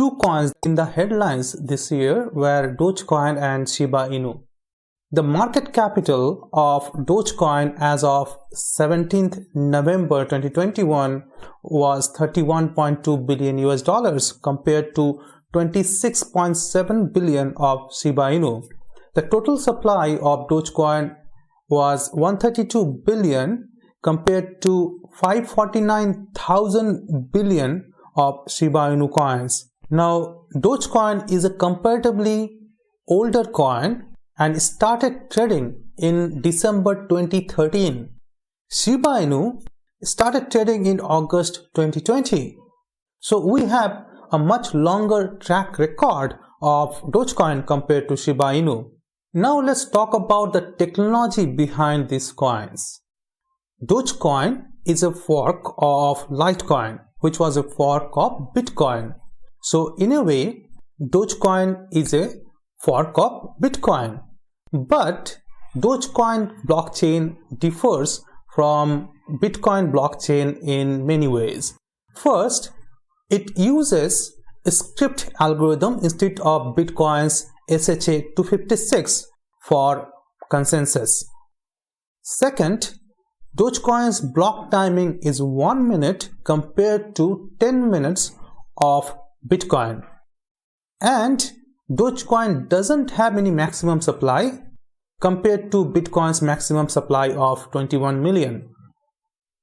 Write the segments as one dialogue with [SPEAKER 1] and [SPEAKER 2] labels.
[SPEAKER 1] two coins in the headlines this year were Dogecoin and Shiba Inu. The market capital of Dogecoin as of 17th November 2021 was $31.2 billion US compared to 26.7 billion of Shiba Inu. The total supply of Dogecoin was 132 billion compared to 549,000 billion of Shiba Inu coins. Now, Dogecoin is a comparatively older coin and started trading in December 2013. Shiba Inu started trading in August 2020. So we have a much longer track record of Dogecoin compared to Shiba Inu. Now let's talk about the technology behind these coins. Dogecoin is a fork of Litecoin, which was a fork of Bitcoin. So in a way, Dogecoin is a fork of Bitcoin. But Dogecoin blockchain differs from Bitcoin blockchain in many ways. First, it uses a script algorithm instead of Bitcoin's SHA-256 for consensus. Second, Dogecoin's block timing is 1 minute compared to 10 minutes of Bitcoin. And Dogecoin doesn't have any maximum supply compared to Bitcoin's maximum supply of 21 million.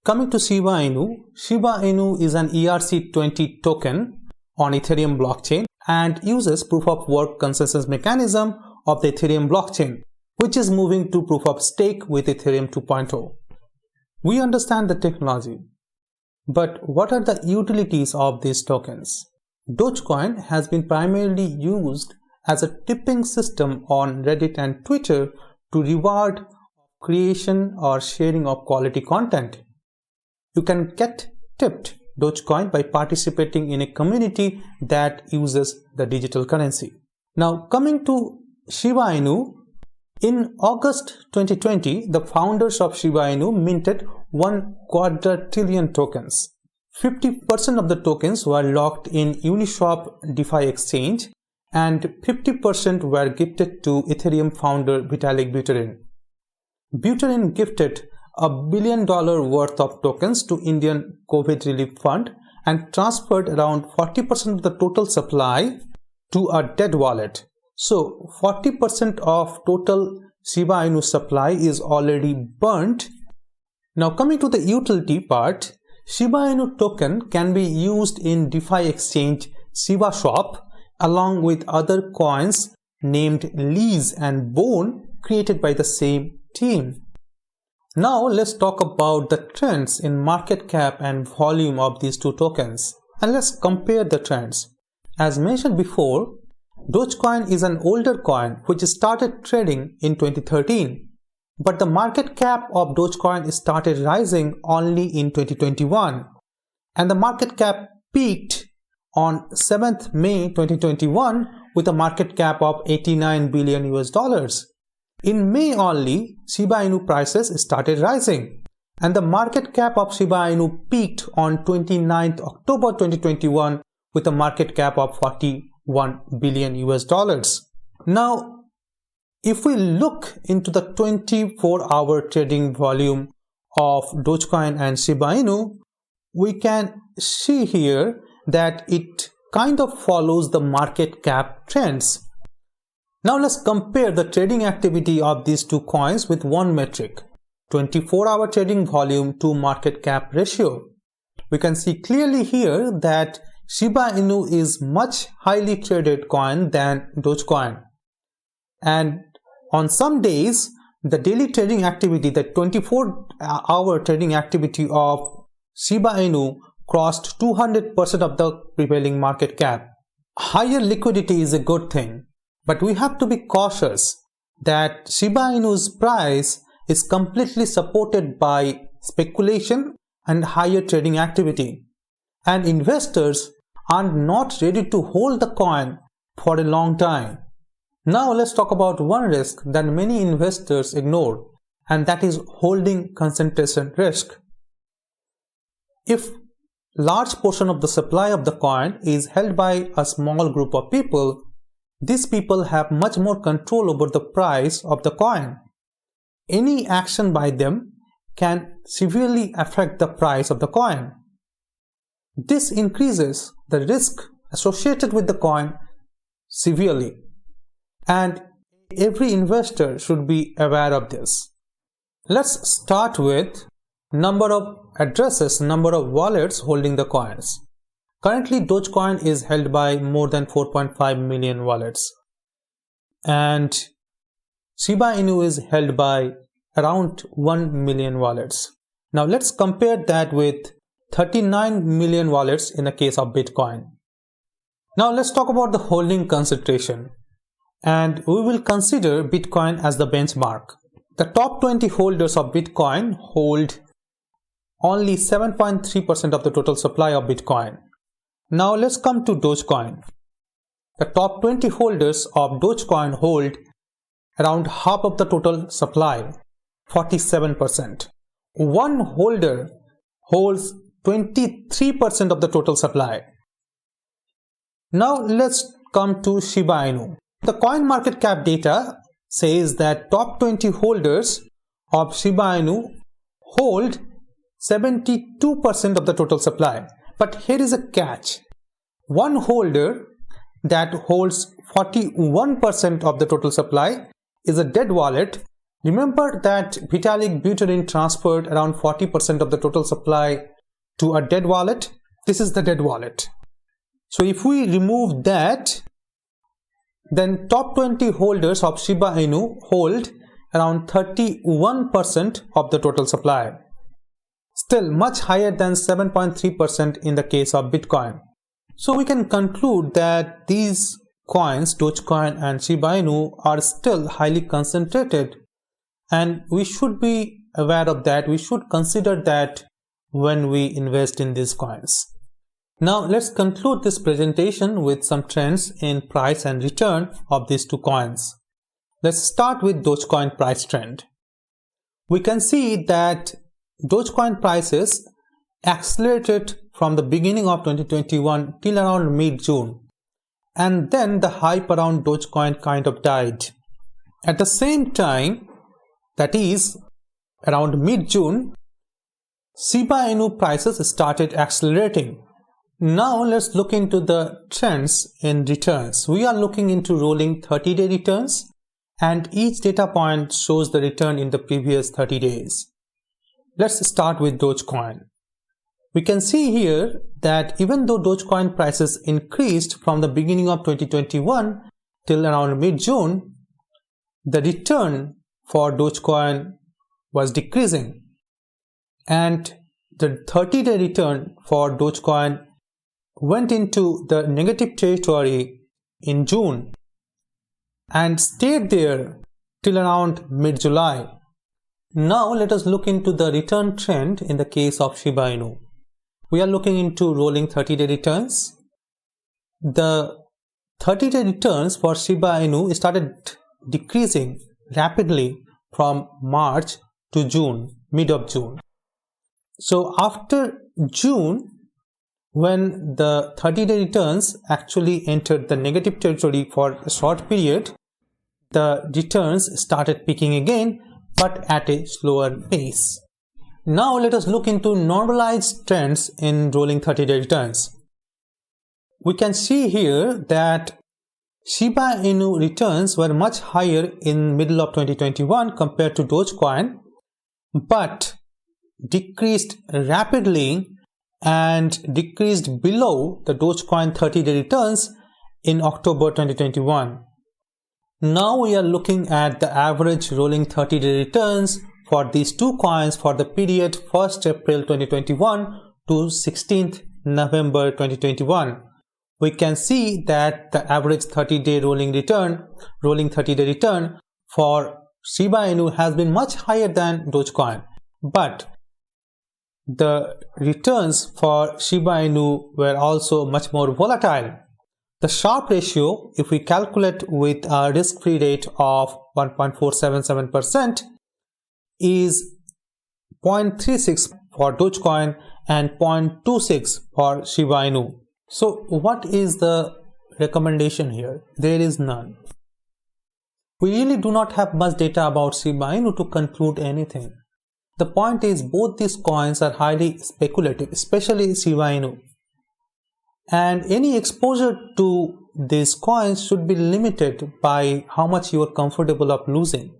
[SPEAKER 1] Coming to Shiba Inu is an ERC20 token on Ethereum blockchain and uses proof of work consensus mechanism of the Ethereum blockchain, which is moving to proof of stake with Ethereum 2.0. We understand the technology, but what are the utilities of these tokens? Dogecoin has been primarily used as a tipping system on Reddit and Twitter to reward creation or sharing of quality content. You can get tipped Dogecoin by participating in a community that uses the digital currency. Now coming to Shiba Inu, in August 2020, the founders of Shiba Inu minted 1 quadrillion tokens. 50% of the tokens were locked in Uniswap DeFi exchange and 50% were gifted to Ethereum founder Vitalik Buterin. Buterin gifted $1 billion worth of tokens to Indian COVID relief fund and transferred around 40% of the total supply to a dead wallet. So 40% of total Shiba Inu supply is already burnt. Now coming to the utility part, Shiba Inu token can be used in DeFi exchange Shiba Swap along with other coins named Lease and Bone created by the same team. Now let's talk about the trends in market cap and volume of these two tokens, and let's compare the trends. As mentioned before, Dogecoin is an older coin which started trading in 2013, but the market cap of Dogecoin started rising only in 2021, and the market cap peaked on 7th May 2021 with a market cap of $89 billion US. In May only, Shiba Inu prices started rising, and the market cap of Shiba Inu peaked on 29th October 2021 with a market cap of $41 billion US. Now, if we look into the 24-hour trading volume of Dogecoin and Shiba Inu, we can see here that it kind of follows the market cap trends. Now let's compare the trading activity of these two coins with one metric, 24-hour trading volume to market cap ratio. We can see clearly here that Shiba Inu is much highly traded coin than Dogecoin. And on some days, the daily trading activity, the 24-hour trading activity of Shiba Inu crossed 200% of the prevailing market cap. Higher liquidity is a good thing, but we have to be cautious that Shiba Inu's price is completely supported by speculation and higher trading activity, and investors are not ready to hold the coin for a long time. Now let's talk about one risk that many investors ignore, and that is holding concentration risk. If large portion of the supply of the coin is held by a small group of people, these people have much more control over the price of the coin. Any action by them can severely affect the price of the coin. This increases the risk associated with the coin severely, and every investor should be aware of this. Let's start with number of addresses, number of wallets holding the coins. Currently, Dogecoin is held by more than 4.5 million wallets, and Shiba Inu is held by around 1 million wallets. Now let's compare that with 39 million wallets in the case of Bitcoin. Now let's talk about the holding concentration, and we will consider Bitcoin as the benchmark. The top 20 holders of Bitcoin hold only 7.3% of the total supply of Bitcoin. Now let's come to Dogecoin. The top 20 holders of Dogecoin hold around half of the total supply, 47%. One holder holds 23% of the total supply. Now let's come to Shiba Inu. The coin market cap data says that top 20 holders of Shiba Inu hold 72% of the total supply. But here is a catch. One holder that holds 41% of the total supply is a dead wallet. Remember that Vitalik Buterin transferred around 40% of the total supply to a dead wallet? This is the dead wallet. So if we remove that, then top 20 holders of Shiba Inu hold around 31% of the total supply. Still much higher than 7.3% in the case of Bitcoin. So we can conclude that these coins, Dogecoin and Shiba Inu, are still highly concentrated, and we should be aware of that. We should consider that when we invest in these coins. Now let's conclude this presentation with some trends in price and return of these two coins. Let's start with Dogecoin price trend. We can see that Dogecoin prices accelerated from the beginning of 2021 till around mid-June, and then the hype around Dogecoin kind of died. At the same time, that is around mid-June, Shiba Inu prices started accelerating. Now let's look into the trends in returns. We are looking into rolling 30-day returns, and each data point shows the return in the previous 30 days. Let's start with Dogecoin. We can see here that even though Dogecoin prices increased from the beginning of 2021 till around mid-June, the return for Dogecoin was decreasing, and the 30-day return for Dogecoin went into the negative territory in June and stayed there till around mid-July. Now let us look into the return trend in the case of Shiba Inu. We are looking into rolling 30-day returns. The 30-day returns for Shiba Inu started decreasing rapidly from March to June, mid of June. So after June, when the 30-day returns actually entered the negative territory for a short period, the returns started peaking again, but at a slower pace. Now let us look into normalized trends in rolling 30-day returns. We can see here that Shiba Inu returns were much higher in middle of 2021 compared to Dogecoin, but decreased rapidly and decreased below the Dogecoin 30-day returns in October 2021. Now we are looking at the average rolling 30-day returns for these two coins for the period 1st April 2021 to 16th November 2021. We can see that the average 30-day rolling 30-day return for Shiba Inu has been much higher than Dogecoin, but the returns for Shiba Inu were also much more volatile. The Sharpe ratio, if we calculate with a risk-free rate of 1.477%, is 0.36 for Dogecoin and 0.26 for Shiba Inu. So what is the recommendation here? There is none. We really do not have much data about Shiba Inu to conclude anything. The point is both these coins are highly speculative, especially Shiba Inu. And any exposure to these coins should be limited by how much you are comfortable of losing.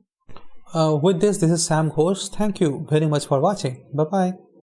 [SPEAKER 1] With this is Sam Ghosh. Thank you very much for watching. Bye-bye.